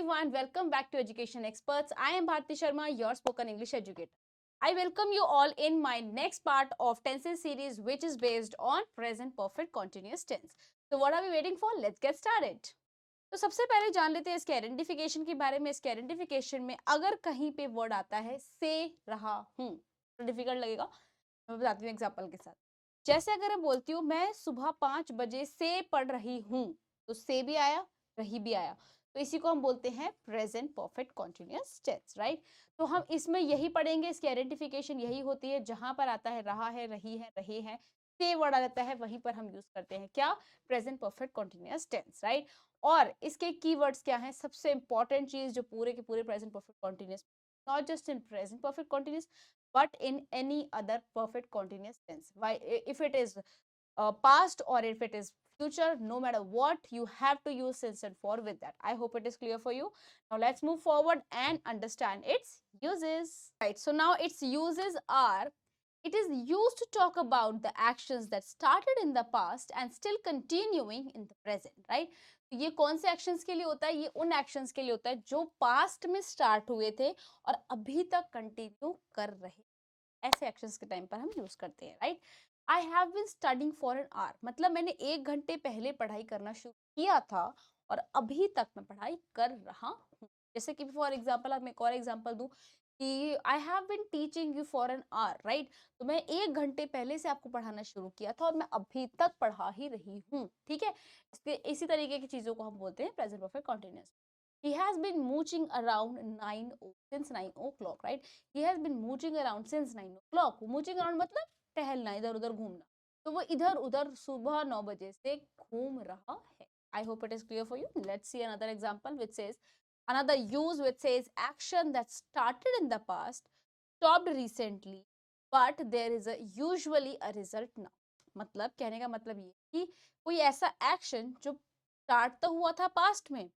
everyone, welcome back to Education Experts. I am Bharti Sharma, your spoken English educator. I welcome you all in my next part of tenses series which is based on present perfect continuous tense. So what are we waiting for? Let's get started. तो सबसे पहले जान लेते हैं इसके identification के बारे में। इसके आइडेंटिफिकेशन में अगर कहीं पे वर्ड आता है से रहा हूँ तो डिफिकल्ट लगेगा, मैं बताती हूँ एग्जाम्पल के साथ। जैसे अगर मैं बोलती हूँ मैं सुबह 5 बजे से पढ़ रही हूँ, तो से भी आया, रही भी आया, तो इसी को हम बोलते हैं present perfect continuous tense, right. तो हम इसमें यही पढ़ेंगे, इसकी आइडेंटिफिकेशन यही होती है, जहां पर आता है रहा है, रही है, रहे हैं, से वर्ड आ जाता है, वहीं पर हम यूज करते हैं क्या, present perfect continuous tense, right. और इसके कीवर्ड्स क्या हैं, सबसे इंपॉर्टेंट चीज जो पूरे के पूरे present perfect continuous, not just in present perfect continuous but in any other perfect continuous tense. Why, if it is past or if it is future, no matter what, you have to use since and for with that. I hope it is clear for you. Now let's move forward and understand its uses. Right, so now its uses are, it is used to talk about the actions that started in the past and still continuing in the present, right? तो ये कौन से actions के लिए होता है, ये उन एक्शंस के लिए होता है जो पास्ट में स्टार्ट हुए थे और अभी तक कंटिन्यू कर रहे, ऐसे एक्शंस के टाइम पर हम यूज करते हैं, right. I have been studying for an hour, मतलब मैंने 1 घंटे पहले पढ़ाई करना शुरू किया था और अभी तक मैं पढ़ाई कर रहा हूँ। जैसे कि फॉर एग्जाम्पल, मैं एक और एग्जाम्पल दूं कि I have been teaching you for an hour, right. तो मैं 1 घंटे पहले से आपको पढ़ाना शुरू किया था और मैं अभी तक पढ़ा ही रही हूँ, ठीक है। इसी तरीके की चीजों को हम बोलते हैं present perfect continuous. He has been mooching around since 9 o'clock, right? He has been mooching around since 9 o'clock. Mooching around मतलब टहलना, इधर उधर घूमना। तो वो इधर उधर सुबह 9 बजे से घूम रहा है। I hope it is clear for you. Let's see another example which says, another use which says action that started in the past, stopped recently, but there is a usually a result now. मतलब कहने का मतलब ये कि कोई ऐसा action जो start तो हुआ था पास्ट में,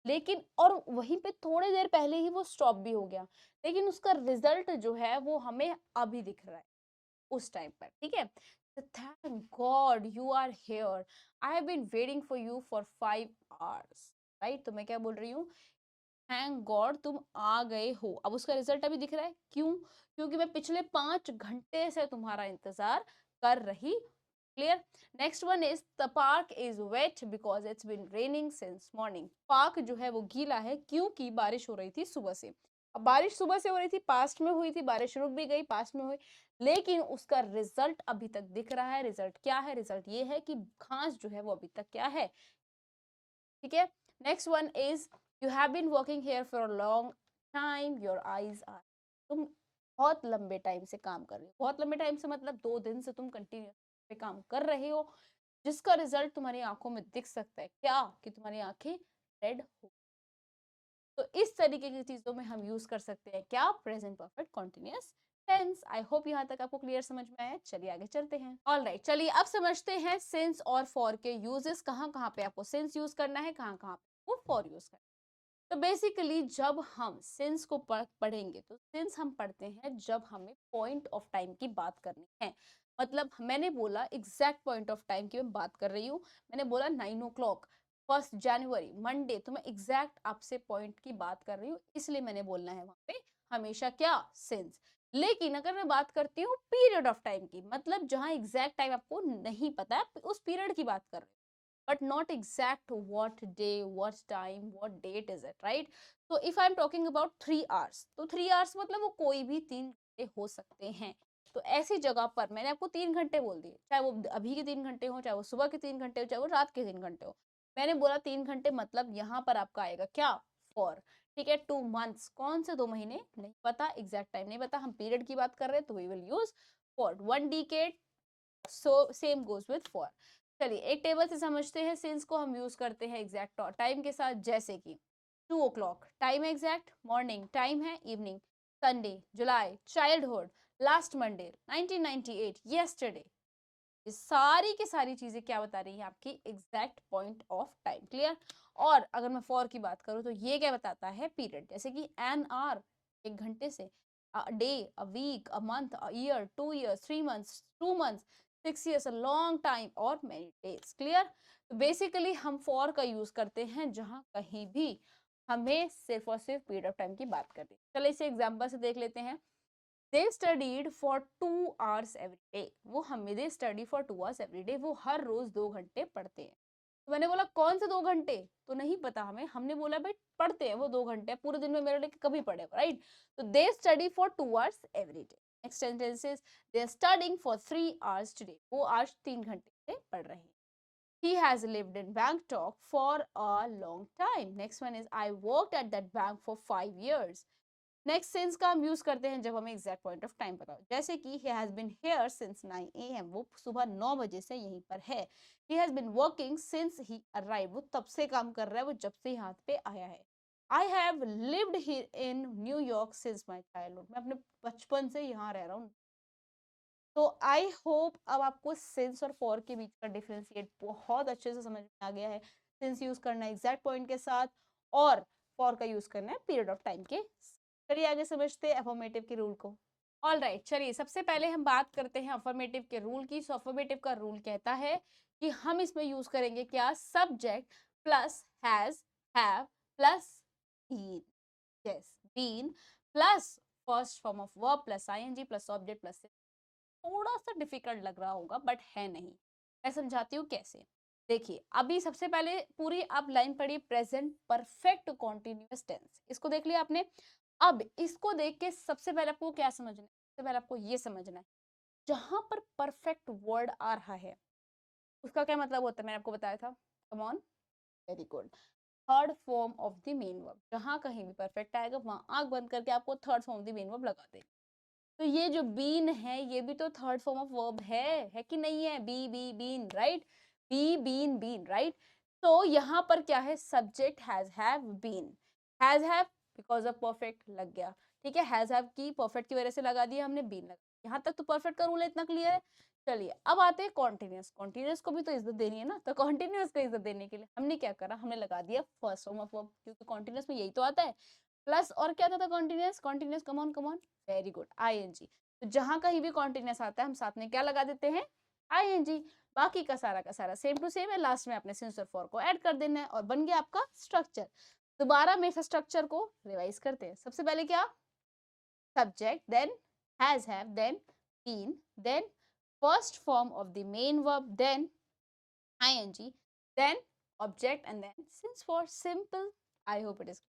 लेकिन और वहीं पे थोड़ी देर पहले ही वो स्टॉप भी हो गया, लेकिन उसका रिजल्ट जो है वो हमें अभी दिख रहा है उस टाइम पर, ठीक है। Thank god you are here, I have been waiting for you for 5 hours, right. तो मैं क्या बोल रही हूँ, थैंक गॉड तुम आ गए हो। अब उसका रिजल्ट अभी दिख रहा है, क्यों, क्योंकि मैं पिछले 5 घंटे से तुम्हारा इंतजार कर रही। Clear? Next one is the park is wet because it's been raining since morning. Park जो है वो गीला है क्योंकि बारिश हो रही थी सुबह से। अब बारिश सुबह से हो रही थी, पास्ट में हुई थी, बारिश रुक भी गई, पास्ट में हुई, लेकिन उसका रिजल्ट अभी तक दिख रहा है। रिजल्ट क्या है, रिजल्ट ये है कि घास जो है वो अभी तक क्या है, ठीक है। Next one is you have been working here for a long time, your eyes are, तुम बहुत लंबे टाइम से काम कर रहे हो। बहुत लंबे टाइम से मतलब 2 दिन से तुम कंटिन्यू पे काम कर रहे हो, जिसका रिजल्ट तुम्हारी आंखों में दिख सकता है, क्या, कि तुम्हारी आंखें रेड हो। तो इस तरीके की चीजों में हम यूज कर सकते हैं क्या, present perfect continuous tense. I hope यहाँ तक आपको क्लियर समझ में आया। चलिए आगे चलते हैं। ऑल राइट, चलिए अब समझते हैं सिंस और फॉर के यूजेस, कहाँ कहाँ पे आपको सिंस यूज करना है, कहाँ कहाँ पे आपको फॉर यूज करना है। तो बेसिकली जब हम सिंस को पढ़ेंगे तो सिंस हम पढ़ते हैं जब हमें पॉइंट ऑफ टाइम की बात करनी है। मतलब मैंने बोला एग्जैक्ट पॉइंट ऑफ टाइम की मैं बात कर रही हूँ, मैंने बोला 9 o'clock 1 जनवरी मंडे, तो मैं एग्जैक्ट आपसे पॉइंट की बात कर रही हूँ, इसलिए मैंने बोलना है वहां पे हमेशा क्या, सिंस। लेकिन अगर मैं बात करती हूँ पीरियड ऑफ टाइम की, मतलब जहां एग्जैक्ट टाइम आपको नहीं पता है, उस पीरियड की बात कर रही हूँ, but not exact what day, what time, what date is it, right? So if I'm talking about 3 hours, तो 3 hours मतलब वो कोई भी 3 घंटे हो सकते हैं। तो ऐसी जगह पर मैंने आपको 3 घंटे बोल दिए, चाहे वो अभी के 3 घंटे हो, चाहे वो सुबह के 3 घंटे हो, चाहे वो रात के 3 घंटे हो, मैंने बोला 3 घंटे, मतलब यहाँ पर आपका आएगा क्या, फॉर, ठीक है। 2 months, कौन से 2 महीने नहीं पता, एग्जैक्ट टाइम नहीं पता, हम पीरियड की बात कर रहे हैं तो we will use for. 1 decade, so same goes with for. चलिए एक टेबल से समझते हैं, सिंस को हम यूज करते हैं एग्जैक्ट टाइम के साथ, जैसे कि 2 o'clock टाइम है एग्जैक्ट, मॉर्निंग टाइम है इवनिंग, संडे, जुलाई, चाइल्डहुड, लास्ट मंडे, 1998, येस्टरडे, ये सारी की सारी चीजें क्या बता रही है, आपकी exact point of time. Clear? और अगर मैं फॉर की बात करूं तो ये क्या बताता है, पीरियड, जैसे कि एन आवर 1 घंटे से, a day, a week, a month, a year, 2 years, 3 months, 2 months, 6 years, a long time और मेनी डेज। क्लियर? तो बेसिकली हम फॉर का यूज करते हैं जहां कहीं भी हमें सिर्फ और सिर्फ पीरियड ऑफ टाइम की बात करनी है। चलो इसे एग्जाम्पल से देख लेते हैं। दे studied for 2 hours every day. वो हमें दे study for 2 hours every day, वो हर रोज 2 घंटे पढ़ते हैं। तो मैंने बोला कौन से 2 घंटे, तो नहीं पता हमें, हमने बोला भाई पढ़ते हैं वो 2 घंटे, पूरे दिन में मेरे लिए कभी पढ़े, राइट। तो they study for 2 hours every day. Next sentences, they are studying for 3 hours today, वो आज 3 घंटे से पढ़ रहे हैं। He has lived in Bangkok for a long time. Next one is I worked at that bank for 5 years. Next sense का हम use करते हैं जब हमें एग्जैक्ट पॉइंट ऑफ टाइम पता हो, जैसे कि he has been here since 9 a.m. वो सुबह 9 बजे से यहीं पर है। He has been working since he arrived, वो तब से काम कर रहा है, वो जब से यहाँ पे आया है। I have lived here in New York since my childhood, मैं अपने बचपन से यहाँ रह रहा हूँ। तो आई होप अब आपको सिंस और फॉर के बीच का डिफरेंशिएट बहुत अच्छे से समझ में आ गया है। सिंस यूज करना है एग्जैक्ट पॉइंट के साथ और फॉर का यूज करना है पीरियड ऑफ टाइम के। चलिए आगे समझते हैं अफर्मेटिव के रूल को। ऑल राइट, चलिए सबसे पहले हम बात करते हैं अफर्मेटिव के रूल की। सो अफर्मेटिव का रूल कहता है कि हम इसमें यूज करेंगे क्या, subject plus has, have plus been, yes been plus first form of verb plus ING plus object plus. थोड़ा सा डिफिकल्ट लग रहा होगा बट है नहीं, मैं समझाती हूँ कैसे। देखिए अभी सबसे पहले पूरी आप लाइन पढ़िए, प्रेजेंट परफेक्ट कॉन्टिन्यूअस टेंस, इसको देख लिया आपने। अब इसको देख के सबसे पहले आपको क्या समझना है, सबसे पहले आपको ये समझना है जहां पर परफेक्ट वर्ड आ रहा है उसका क्या मतलब होता है, मैंने आपको बताया था। कम on, very good. Third form of the main verb, जहां कहीं भी परफेक्ट आएगा वहां आंख बंद करके आपको third form of the main verb लगा दे। तो ये जो बीन है ये भी तो थर्ड फॉर्म ऑफ वर्ब है कि नहीं है, be been, right. Be been been, right. तो यहाँ पर क्या है, subject has have been, has have because of perfect लग गया, ठीक है। हैज हैव की परफेक्ट की वजह से लगा दिया हमने, बीन लगा। यहाँ तक तो परफेक्ट का रूल है, इतना क्लियर है। चलिए अब आते हैं कॉन्टिन्यूस। कॉन्टिन्यूस को भी तो इज्जत देनी है ना, तो कॉन्टिन्यूस को इज्जत देने के लिए हमने क्या करा, हमने लगा दिया फर्स्ट फॉर्म ऑफ वर्ब, क्योंकि कॉन्टिन्यूस में यही तो आता है। प्लस और क्या था continuous, continuous come on, very good, ING. तो जहां कहीं भी कॉन्टिन्यूस आता है हम साथ में क्या लगा देते हैं, आईएनजी। बाकी का सारा सेम टू सेम है, लास्ट में आपने सिंस और फॉर को ऐड कर देना है और बन गया आपका स्ट्रक्चर। दोबारा में इस स्ट्रक्चर को रिवाइज करते हैं। सबसे पहले क्या, subject, then has have, then been, then first form of the main verb, then ing, then object and then since for simple. I hope it is।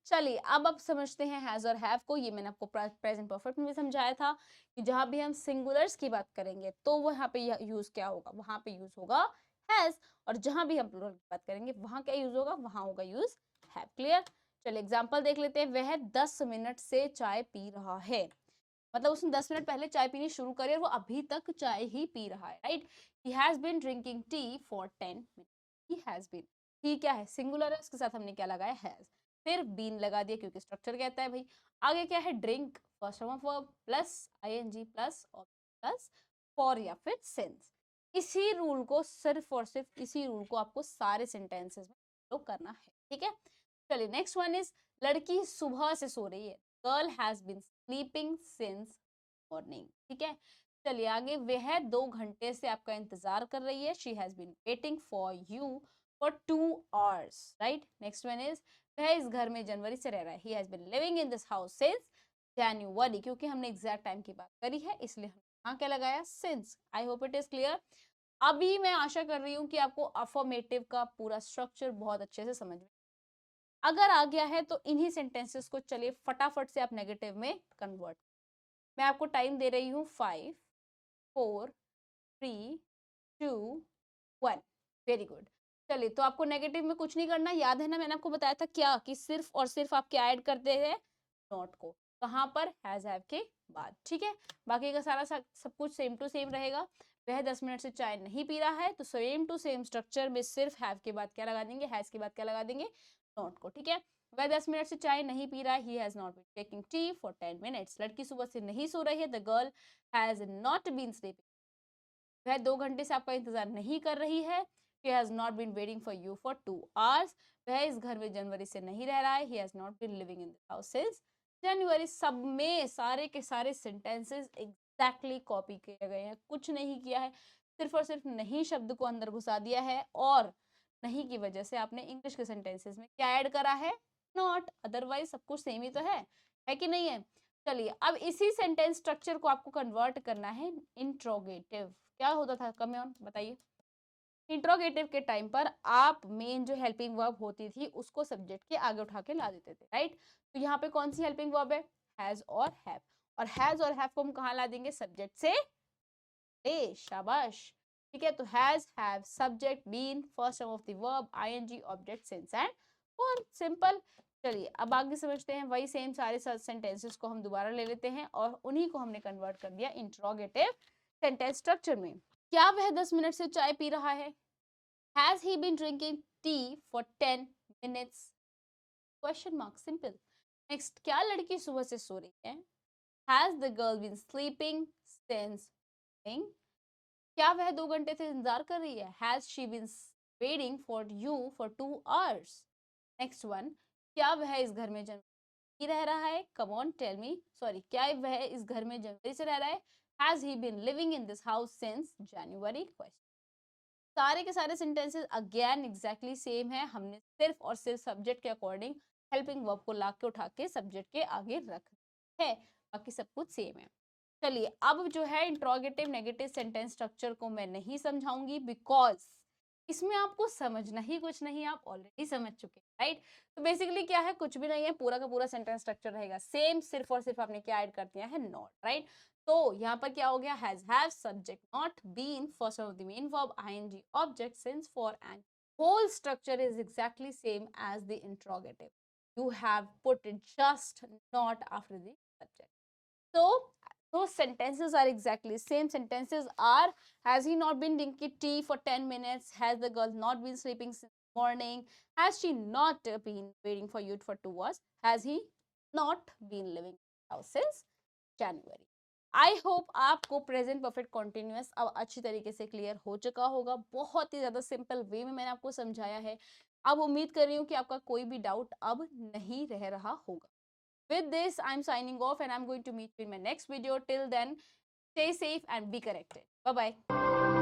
चलिए अब समझते हैं हैज और हैव को। ये मैंने आपको प्रेजेंट परफेक्ट में भी समझाया था कि जहां भी हम सिंगुलर्स की बात करेंगे तो वहां पे यूज क्या होगा, वहां पे यूज होगा हैज, और जहां भी हम प्लूरल की बात करेंगे वहां क्या यूज होगा, वहां होगा यूज हैव। क्लियर। चलिए एग्जांपल देख लेते हैं। वह 10 मिनट से चाय पी रहा है, मतलब उसने 10 मिनट पहले चाय पीनी शुरू करी और वो अभी तक चाय ही पी रहा है, right. He has been drinking tea for 10 minute, he has been. He क्या है, सिंगुलर है, उसके साथ हमने क्या लगाया, हैज। फिर बीन लगा दिया क्योंकि स्ट्रक्चर कहता है भाई। आगे क्या है, drink first form of verb plus ING plus plus for या फिर सिंस। इसी रूल को सिर्फ और सिर्फ इसी रूल को आपको सारे सेंटेंसेस में फॉलो करना है, ठीक है। चलिए नेक्स्ट वन इज, लड़की सुबह से सो रही है, girl has been sleeping since morning, ठीक है। चलिए आगे, वह 2 घंटे से आपका इंतजार कर रही है, she has been waiting for you for 2 hours, right. Next one is, वह इस घर में जनवरी से रह रहा है, he has been living in this house since January, क्योंकि हमने एग्जैक्ट टाइम की बात करी है इसलिए हमने यहाँ क्या लगाया, since. I hope it is clear. अभी मैं आशा कर रही हूँ कि आपको अफर्मेटिव का पूरा स्ट्रक्चर बहुत अच्छे से समझ में अगर आ गया है, तो इन्हीं सेंटेंसेस को चलिए फटाफट से आप नेगेटिव में कन्वर्ट। मैं आपको टाइम दे रही हूँ 5 4 3 2 1। Very good. चलिए तो आपको नेगेटिव में कुछ नहीं करना, याद है ना मैंने आपको बताया था क्या, कि सिर्फ और सिर्फ आप क्या ऐड करते हैं, नॉट को, कहाँ पर, हैज हैव के बाद, ठीक है। बाकी का सारा सब कुछ सेम टू सेम रहेगा। वह 10 मिनट से चाय नहीं पी रहा है, तो सेम टू सेम स्ट्रक्चर में सिर्फ हैव के बाद क्या लगा देंगे, हैज के बाद क्या लगा देंगे, नॉट को, ठीक है। वह 10 मिनट से चाय नहीं पी रहा है, he has not been taking tea for 10 minutes. लड़की सुबह से नहीं सो रही है, the girl has not been sleeping. वह 2 घंटे से आपका इंतजार नहीं कर रही है, he has not been waiting for you for 2 hours। वह इस घर में जनवरी से नहीं रह रहा है, he has not been living in this house since जनवरी। सब में सारे के सारे सेंटेंसेस एग्जैक्टली कॉपी किए गए हैं, कुछ नहीं किया है, सिर्फ और सिर्फ नहीं शब्द को अंदर घुसा दिया है, और नहीं की वजह से आपने इंग्लिश के सेंटेंसेस में क्या ऐड करा है, नॉट, अदरवाइज सब कुछ सेम ही तो है कि नहीं है। चलिए अब इसी सेंटेंस स्ट्रक्चर को आपको कन्वर्ट करना है इंट्रोगेटिव। क्या होता था कमेंट बताइए। इंट्रोगेटिव के टाइम पर आप मेन जो हेल्पिंग वर्ब होती थी उसको सब्जेक्ट के आगे उठा के ला देते थे, राइट। तो यहाँ पे कौन सी हेल्पिंग वर्ब है, हैज और हैव, और हैज और हैव को हम कहाँ ला देंगे, सब्जेक्ट से ए, शाबाश। ठीक है, तो has, have, subject, been, first form of the verb, ING, object, since and for, simple. चलिए अब आगे समझते हैं, वही सेम सारे सेंटेंसेस को हम दोबारा ले लेते हैं और उन्हीं को हमने कन्वर्ट कर दिया इंट्रोगेटिव सेंटेंस स्ट्रक्चर में। क्या वह 10 मिनट से चाय पी रहा है, has he been drinking tea for 10 minutes, question mark, simple. Next, क्या लड़की सुबह से सो रही है, has the girl been sleeping since morning, क्या वह 2 घंटे से इंतजार कर रही है, has she been waiting for you for 2 hours. Next one, क्या वह इस घर में जनवरी रह रहा है, come on tell me, sorry, क्या वह इस घर में जनवरी से रह रहा है, has he been living in this house since January, question. सारे के सारे सेंटेंसेस अगेन एग्जैक्टली सेम है, हमने सिर्फ और सिर्फ सब्जेक्ट के अकॉर्डिंग हेल्पिंग वर्ब को ला के उठा के सब्जेक्ट के आगे रख है, बाकी सब कुछ सेम है। चलिए अब जो है इंट्रोगेटिव नेगेटिव सेंटेंस स्ट्रक्चर को मैं नहीं समझाऊंगी, बिकॉज इसमें आपको समझना ही कुछ नहीं, आप ऑलरेडी समझ चुके हैं, राइट। तो बेसिकली क्या है, कुछ भी नहीं है, पूरा का पूरा सेंटेंस स्ट्रक्चर रहेगा सेम, सिर्फ और सिर्फ आपने क्या ऐड कर दिया है, नॉट, राइट। तो यहाँ पर क्या हो गया, has, have, subject not, been, first of the main verb, ING, object, since, for, and whole structure is exactly same as the interrogative. You have put it just not after the subject. So those sentences are exactly same. Sentences are, has he not been drinking tea for 10 minutes, has the girl not been sleeping since morning, has she not been waiting for you for 2 hours, has he not been living in the house since January. I hope आपको present perfect continuous अब अच्छी तरीके से clear हो चुका होगा, बहुत ही ज्यादा सिंपल वे में मैंने आपको समझाया है। अब उम्मीद कर रही हूँ कि आपका कोई भी डाउट अब नहीं रह रहा होगा। With this, I'm signing off and I'm going to meet you in my next video. Till then, stay safe and be corrected. Bye bye.